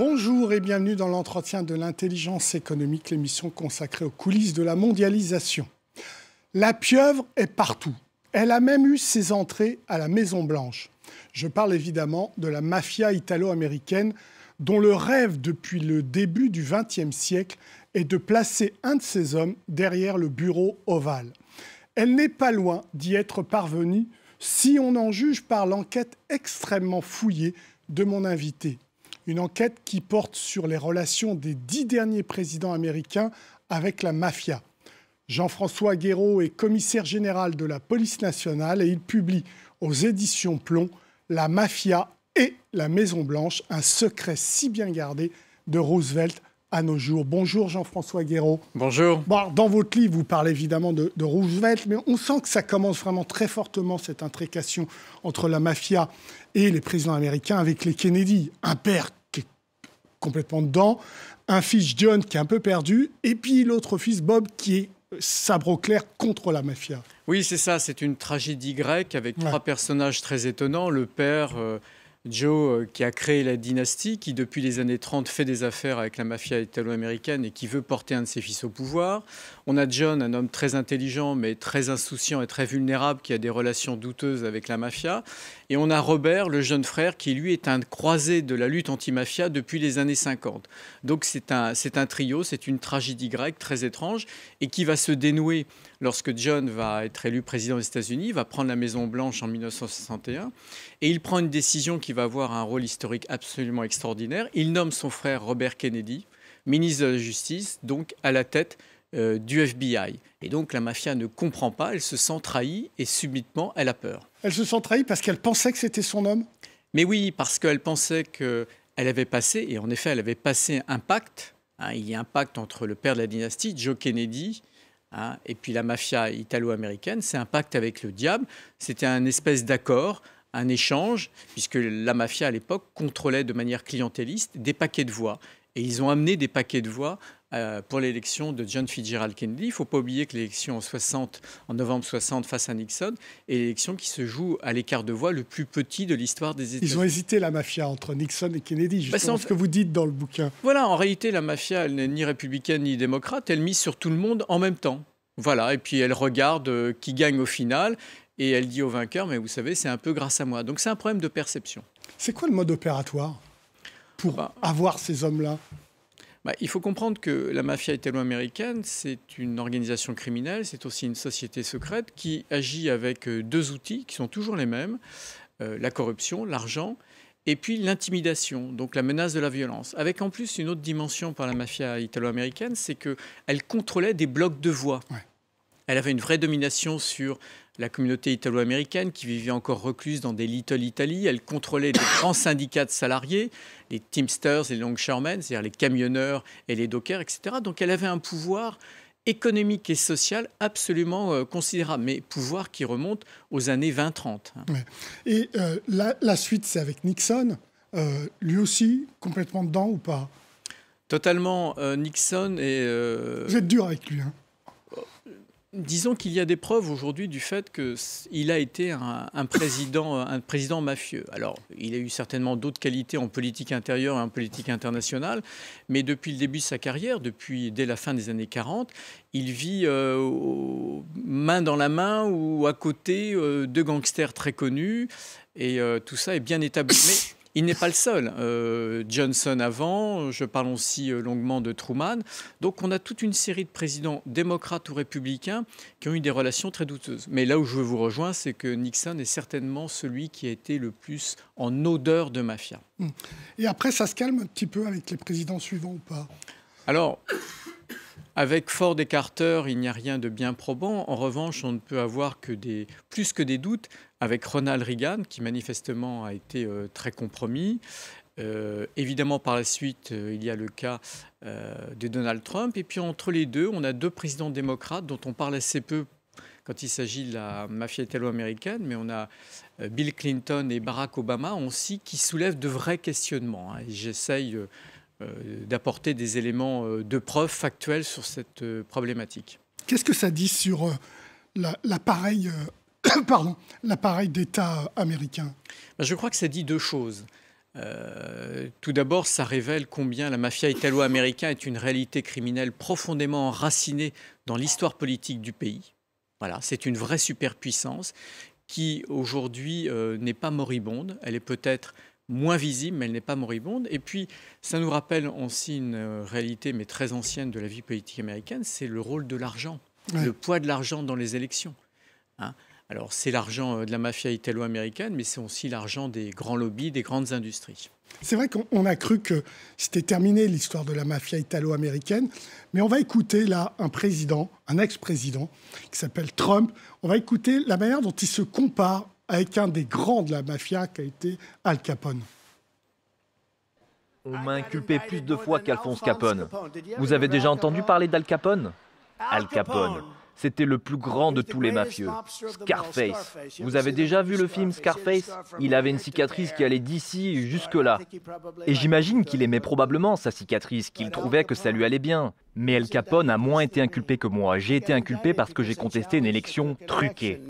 Bonjour et bienvenue dans l'entretien de l'intelligence économique, l'émission consacrée aux coulisses de la mondialisation. La pieuvre est partout. Elle a même eu ses entrées à la Maison-Blanche. Je parle évidemment de la mafia italo-américaine dont le rêve depuis le début du XXe siècle est de placer un de ses hommes derrière le bureau ovale. Elle n'est pas loin d'y être parvenue si on en juge par l'enquête extrêmement fouillée de mon invité. Une enquête qui porte sur les relations des 10 derniers présidents américains avec la mafia. Jean-François Guéraud est commissaire général de la police nationale et il publie aux éditions Plomb « La mafia et la Maison-Blanche, un secret si bien gardé de Roosevelt à nos jours ». Bonjour Jean-François Guéraud. Bonjour. Bon, dans votre livre, vous parlez évidemment de Roosevelt, mais on sent que ça commence vraiment très fortement, cette intrication entre la mafia et les présidents américains avec les Kennedy. Un père qui est complètement dedans, un fils John qui est un peu perdu, et puis l'autre fils Bob qui est sabre au clair contre la mafia. Oui, c'est ça, c'est une tragédie grecque avec trois personnages très étonnants. Le père, Joe, qui a créé la dynastie, qui depuis les années 30 fait des affaires avec la mafia italo-américaine et qui veut porter un de ses fils au pouvoir. On a John, un homme très intelligent mais très insouciant et très vulnérable, qui a des relations douteuses avec la mafia. Et on a Robert, le jeune frère, qui lui est un croisé de la lutte anti-mafia depuis les années 50. Donc c'est un trio, c'est une tragédie grecque très étrange et qui va se dénouer lorsque John va être élu président des États-Unis, va prendre la Maison-Blanche en 1961. Et il prend une décision qui va avoir un rôle historique absolument extraordinaire. Il nomme son frère Robert Kennedy, ministre de la Justice, donc à la tête du FBI. Et donc la mafia ne comprend pas, elle se sent trahie et subitement elle a peur. Elle se sent trahie parce qu'elle pensait que c'était son homme ? Mais oui, parce qu'elle pensait qu'elle avait passé, et en effet elle avait passé un pacte. Il y a un pacte entre le père de la dynastie, Joe Kennedy, et puis la mafia italo-américaine. C'est un pacte avec le diable. C'était un espèce d'accord, un échange, puisque la mafia à l'époque contrôlait de manière clientéliste des paquets de voix. Et ils ont amené des paquets de voix pour l'élection de John Fitzgerald Kennedy. Il ne faut pas oublier que l'élection en novembre 60 face à Nixon est l'élection qui se joue à l'écart de voix le plus petit de l'histoire des États-Unis. Ils ont hésité, la mafia, entre Nixon et Kennedy, justement, ce que vous dites dans le bouquin. Voilà, en réalité, la mafia, elle n'est ni républicaine ni démocrate. Elle mise sur tout le monde en même temps. Voilà, et puis elle regarde qui gagne au final et elle dit au vainqueur, mais vous savez, c'est un peu grâce à moi. Donc c'est un problème de perception. C'est quoi le mode opératoire pour avoir ces hommes-là ? Il faut comprendre que la mafia italo-américaine, c'est une organisation criminelle, c'est aussi une société secrète qui agit avec deux outils qui sont toujours les mêmes, la corruption, l'argent, et puis l'intimidation, donc la menace de la violence. Avec en plus une autre dimension par la mafia italo-américaine, c'est qu'elle contrôlait des blocs de voix. Ouais. Elle avait une vraie domination sur la communauté italo-américaine qui vivait encore recluse dans des Little Italy. Elle contrôlait les grands syndicats de salariés, les Teamsters et les Longshoremen, c'est-à-dire les camionneurs et les dockers, etc. Donc elle avait un pouvoir économique et social absolument considérable, mais pouvoir qui remonte aux années 20-30. Ouais. Et la suite, c'est avec Nixon. Lui aussi, complètement dedans ou pas ? Totalement. Nixon et... Vous êtes dur avec lui, hein ? Disons qu'il y a des preuves aujourd'hui du fait qu'il a été un président mafieux. Alors, il a eu certainement d'autres qualités en politique intérieure et en politique internationale, mais depuis le début de sa carrière, dès la fin des années 40, il vit main dans la main ou à côté de gangsters très connus, et tout ça est bien établi. Mais il n'est pas le seul. Johnson avant, je parle aussi longuement de Truman. Donc on a toute une série de présidents démocrates ou républicains qui ont eu des relations très douteuses. Mais là où je veux vous rejoindre, c'est que Nixon est certainement celui qui a été le plus en odeur de mafia. Et après, ça se calme un petit peu avec les présidents suivants ou pas ? Alors, avec Ford et Carter, il n'y a rien de bien probant. En revanche, on ne peut avoir plus que des doutes avec Ronald Reagan, qui manifestement a été très compromis. Évidemment, par la suite, il y a le cas de Donald Trump. Et puis, entre les deux, on a deux présidents démocrates dont on parle assez peu quand il s'agit de la mafia italo-américaine, mais on a Bill Clinton et Barack Obama aussi qui soulèvent de vrais questionnements. Et j'essaye d'apporter des éléments de preuve factuels sur cette problématique. Qu'est-ce que ça dit sur l'appareil d'État américain ? Je crois que ça dit deux choses. Tout d'abord, ça révèle combien la mafia italo-américaine est une réalité criminelle profondément enracinée dans l'histoire politique du pays. Voilà, c'est une vraie superpuissance qui, aujourd'hui, n'est pas moribonde. Elle est peut-être moins visible, mais elle n'est pas moribonde. Et puis, ça nous rappelle aussi une réalité, mais très ancienne, de la vie politique américaine, c'est le rôle de l'argent, le poids de l'argent dans les élections. Hein. Alors, c'est l'argent de la mafia italo-américaine, mais c'est aussi l'argent des grands lobbies, des grandes industries. C'est vrai qu'on a cru que c'était terminé l'histoire de la mafia italo-américaine, mais on va écouter là un président, un ex-président, qui s'appelle Trump. On va écouter la manière dont il se compare avec un des grands de la mafia qui a été Al Capone. On m'a inculpé plus de fois qu'Alphonse Capone. Vous avez déjà entendu parler d'Al Capone? Al Capone, c'était le plus grand de tous les mafieux. Scarface. Vous avez déjà vu le film Scarface? Il avait une cicatrice qui allait d'ici jusque-là. Et j'imagine qu'il aimait probablement sa cicatrice, qu'il trouvait que ça lui allait bien. Mais Al Capone a moins été inculpé que moi. J'ai été inculpé parce que j'ai contesté une élection truquée.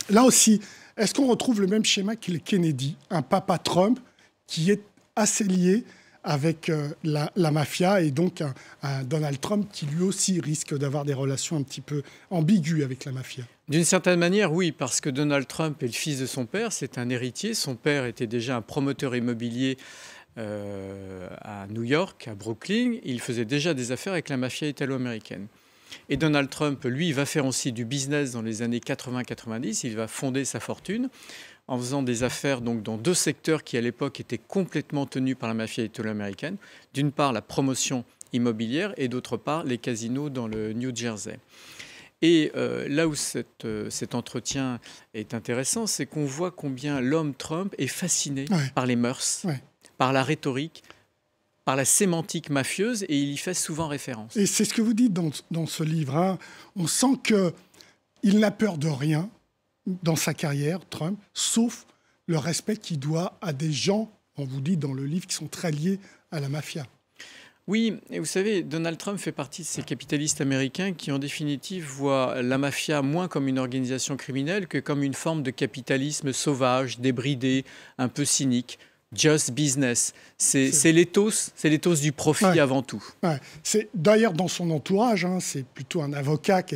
Là aussi, est-ce qu'on retrouve le même schéma que les Kennedy? Un papa Trump qui est assez lié avec la mafia et donc un Donald Trump qui lui aussi risque d'avoir des relations un petit peu ambiguës avec la mafia. D'une certaine manière, oui, parce que Donald Trump est le fils de son père, c'est un héritier. Son père était déjà un promoteur immobilier à New York, à Brooklyn. Il faisait déjà des affaires avec la mafia italo-américaine. Et Donald Trump, lui, va faire aussi du business dans les années 80-90. Il va fonder sa fortune en faisant des affaires donc, dans deux secteurs qui, à l'époque, étaient complètement tenus par la mafia italo-américaine. D'une part, la promotion immobilière et d'autre part, les casinos dans le New Jersey. Et là où cet entretien est intéressant, c'est qu'on voit combien l'homme Trump est fasciné par les mœurs, par la rhétorique, par la sémantique mafieuse, et il y fait souvent référence. Et c'est ce que vous dites dans ce livre. Hein. On sent qu'il n'a peur de rien dans sa carrière, Trump, sauf le respect qu'il doit à des gens, on vous dit dans le livre, qui sont très liés à la mafia. Oui, et vous savez, Donald Trump fait partie de ces capitalistes américains qui, en définitive, voient la mafia moins comme une organisation criminelle que comme une forme de capitalisme sauvage, débridé, un peu cynique. Just business. C'est l'éthos du profit avant tout. C'est d'ailleurs dans son entourage, hein, c'est plutôt un avocat qui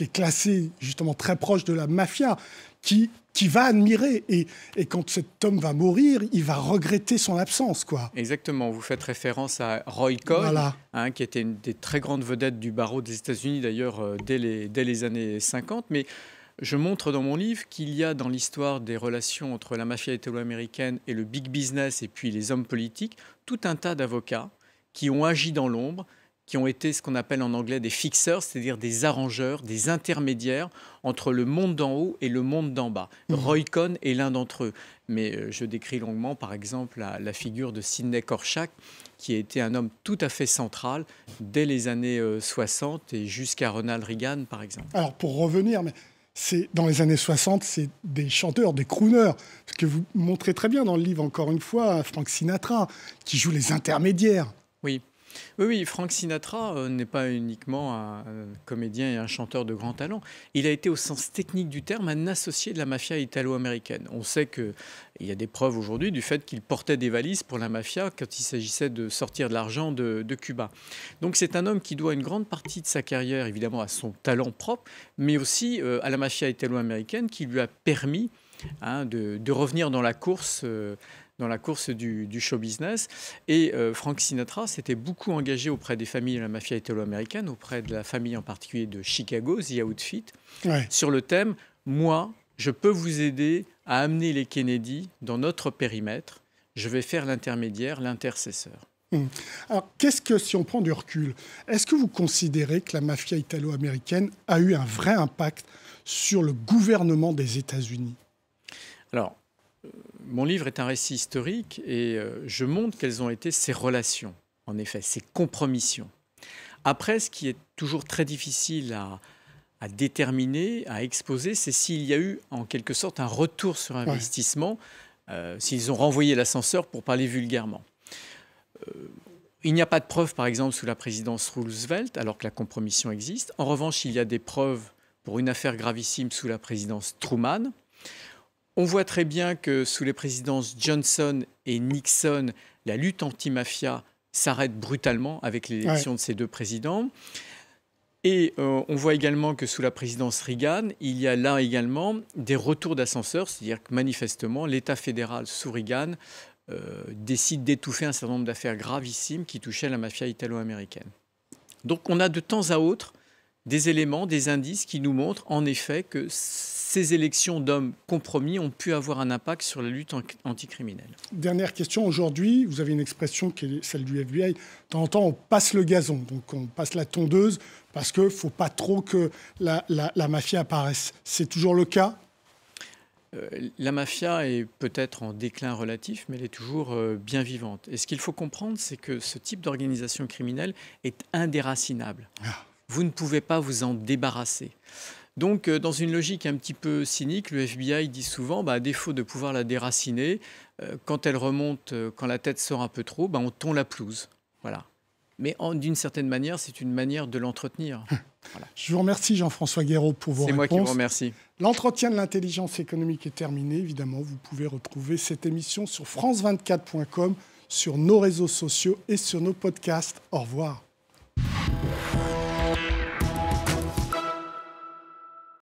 est classé justement très proche de la mafia, qui va admirer. Et quand cet homme va mourir, il va regretter son absence, quoi. Exactement. Vous faites référence à Roy Cohn, hein, qui était une des très grandes vedettes du barreau des États-Unis, d'ailleurs, dès les années 50. Mais je montre dans mon livre qu'il y a dans l'histoire des relations entre la mafia italo-américaine et le big business et puis les hommes politiques, tout un tas d'avocats qui ont agi dans l'ombre, qui ont été ce qu'on appelle en anglais des fixers, c'est-à-dire des arrangeurs, des intermédiaires entre le monde d'en haut et le monde d'en bas. Roy Cohn est l'un d'entre eux. Mais je décris longuement, par exemple, la figure de Sidney Korshak, qui a été un homme tout à fait central dès les années 60 et jusqu'à Ronald Reagan, par exemple. Alors, pour revenir... Dans les années 60, c'est des chanteurs, des crooners, ce que vous montrez très bien dans le livre, encore une fois, Frank Sinatra, qui joue les intermédiaires. Oui, Frank Sinatra n'est pas uniquement un comédien et un chanteur de grand talent. Il a été, au sens technique du terme, un associé de la mafia italo-américaine. On sait qu'il y a des preuves aujourd'hui du fait qu'il portait des valises pour la mafia quand il s'agissait de sortir de l'argent de Cuba. Donc c'est un homme qui doit une grande partie de sa carrière, évidemment, à son talent propre, mais aussi à la mafia italo-américaine qui lui a permis de revenir dans la course du show business. Et Frank Sinatra s'était beaucoup engagé auprès des familles de la mafia italo-américaine, auprès de la famille en particulier de Chicago, The Outfit, sur le thème « Moi, je peux vous aider à amener les Kennedy dans notre périmètre. Je vais faire l'intermédiaire, l'intercesseur. » Alors, si on prend du recul, est-ce que vous considérez que la mafia italo-américaine a eu un vrai impact sur le gouvernement des États-Unis? Alors, mon livre est un récit historique et je montre quelles ont été ces relations, en effet, ces compromissions. Après, ce qui est toujours très difficile à déterminer, à exposer, c'est s'il y a eu en quelque sorte un retour sur investissement, s'ils ont renvoyé l'ascenseur pour parler vulgairement. Il n'y a pas de preuves, par exemple, sous la présidence Roosevelt, alors que la compromission existe. En revanche, il y a des preuves pour une affaire gravissime sous la présidence Truman. On voit très bien que sous les présidences Johnson et Nixon, la lutte anti-mafia s'arrête brutalement avec l'élection de ces deux présidents. Et on voit également que sous la présidence Reagan, il y a là également des retours d'ascenseur, c'est-à-dire que manifestement, l'État fédéral sous Reagan décide d'étouffer un certain nombre d'affaires gravissimes qui touchaient la mafia italo-américaine. Donc on a de temps à autre des éléments, des indices qui nous montrent en effet que ces élections d'hommes compromis ont pu avoir un impact sur la lutte anticriminelle. Dernière question. Aujourd'hui, vous avez une expression qui est celle du FBI. De temps en temps, on passe le gazon, donc on passe la tondeuse parce qu'il ne faut pas trop que la mafia apparaisse. C'est toujours le cas ? La mafia est peut-être en déclin relatif, mais elle est toujours bien vivante. Et ce qu'il faut comprendre, c'est que ce type d'organisation criminelle est indéracinable. Vous ne pouvez pas vous en débarrasser. Donc, dans une logique un petit peu cynique, le FBI dit souvent, à défaut de pouvoir la déraciner, quand elle remonte, quand la tête sort un peu trop, on tond la pelouse. Voilà. Mais d'une certaine manière, c'est une manière de l'entretenir. Voilà. Je vous remercie, Jean-François Guéraud, pour vos réponses. C'est moi qui vous remercie. L'entretien de l'intelligence économique est terminé. Évidemment, vous pouvez retrouver cette émission sur france24.com, sur nos réseaux sociaux et sur nos podcasts. Au revoir.